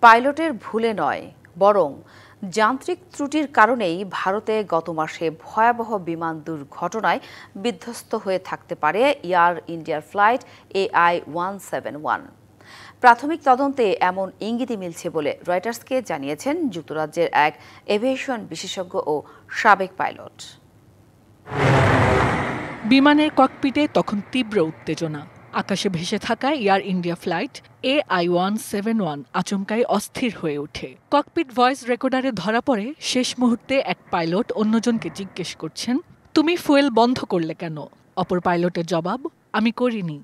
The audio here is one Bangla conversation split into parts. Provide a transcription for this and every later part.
পাইলটের ভুলে নয়, বরং যান্ত্রিক ত্রুটির কারণেই ভারতে গত মাসে ভয়াবহ বিমান দুর্ঘটনায় বিধ্বস্ত হয়ে থাকতে পারে এয়ার ইন্ডিয়ার ফ্লাইট AI-171। প্রাথমিক তদন্তে এমন ইঙ্গিতই মিলছে বলে রয়টার্সকে জানিয়েছেন যুক্তরাজ্যের এক এভিয়েশন বিশেষজ্ঞ ও সাবেক পাইলট। বিমানের ককপিটে তখন তীব্র উত্তেজনা। আকাশে ভেসে থাকা এয়ার ইন্ডিয়া ফ্লাইট AI-171 আচমকাই অস্থির হয়ে ওঠে। ককপিট ভয়েস রেকর্ডারে ধরা পড়ে শেষ মুহূর্তে এক পাইলট অন্যজনকে জিজ্ঞেস করছেন, তুমি ফুয়েল বন্ধ করলে কেন? অপর পাইলটের জবাব, আমি করিনি।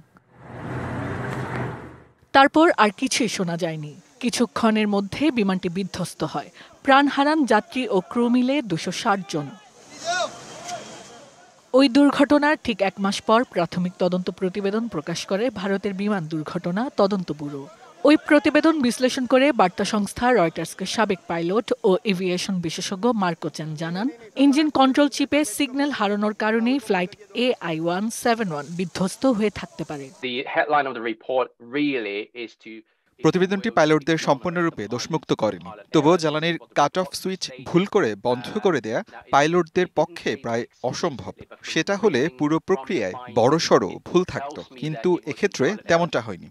তারপর আর কিছুই শোনা যায়নি। কিছুক্ষণের মধ্যে বিমানটি বিধ্বস্ত হয়। প্রাণ হারান যাত্রী ও ক্রু মিলে 260 জন। ওই দুর্ঘটনার ঠিক 1 মাস পর প্রাথমিক তদন্ত প্রতিবেদন প্রকাশ করে ভারতের বিমান দুর্ঘটনা তদন্ত ব্যুরো। ওই প্রতিবেদন বিশ্লেষণ করে বার্তা সংস্থা রয়টার্সকে সাবেক পাইলট ও এভিয়েশন বিশেষজ্ঞ মার্কো চেন জানান, ইঞ্জিন কন্ট্রোল চিপে সিগন্যাল হারানোর কারণেই ফ্লাইট AI-171 বিধ্বস্ত হয়ে থাকতে পারে। প্রতিবেদনটি পাইলটদের সম্পূর্ণরূপে দোষমুক্ত করেনি। তবুও জ্বালানির কাট অফ সুইচ ভুল করে বন্ধ করে দেয়া পাইলটদের পক্ষে প্রায় অসম্ভব। সেটা হলে পুরো প্রক্রিয়ায় বড়সড় ভুল থাকত, কিন্তু এক্ষেত্রে তেমনটা হয়নি।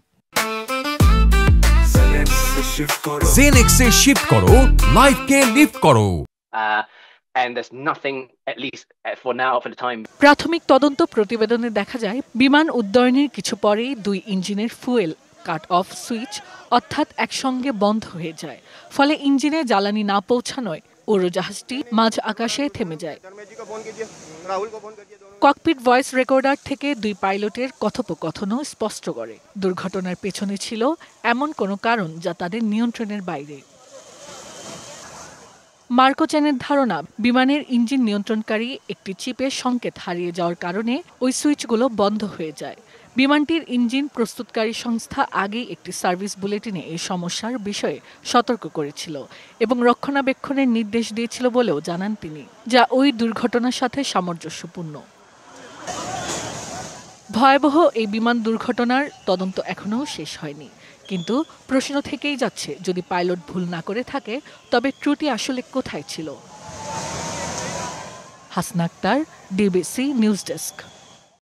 জেনেক্সে শিফট করো, লাইফকে লিফট করো। প্রাথমিক তদন্ত প্রতিবেদনে দেখা যায়, বিমান উড্ডয়নের কিছু পরেই 2 ইঞ্জিনের ফুয়েল কাট অফ সুইচ অর্থাৎ একসঙ্গে বন্ধ হয়ে যায়। ফলে ইঞ্জিনে জ্বালানি না পৌঁছানোয় উড়োজাহাজটি মাঝ আকাশে থেমে যায়। ককপিট ভয়েস রেকর্ডার থেকে 2 পাইলটের কথোপকথনও স্পষ্ট করে দুর্ঘটনার পেছনে ছিল এমন কোনো কারণ যা তাদের নিয়ন্ত্রণের বাইরে। মার্কো চেনের ধারণা, বিমানের ইঞ্জিন নিয়ন্ত্রণকারী একটি চিপের সংকেত হারিয়ে যাওয়ার কারণে ওই সুইচগুলো বন্ধ হয়ে যায়। বিমানটির ইঞ্জিন প্রস্তুতকারী সংস্থা আগেই একটি সার্ভিস বুলেটিনে এই সমস্যার বিষয়ে সতর্ক করেছিল এবং রক্ষণাবেক্ষণের নির্দেশ দিয়েছিল বলেও জানান তিনি, যা ওই দুর্ঘটনার সাথে সামঞ্জস্যপূর্ণ। ভয়াবহ এই বিমান দুর্ঘটনার তদন্ত এখনও শেষ হয়নি, কিন্তু প্রশ্ন থেকেই যাচ্ছে, যদি পাইলট ভুল না করে থাকে তবে ত্রুটি আসলে কোথায় ছিল? Hasna Akter, DBC news desk.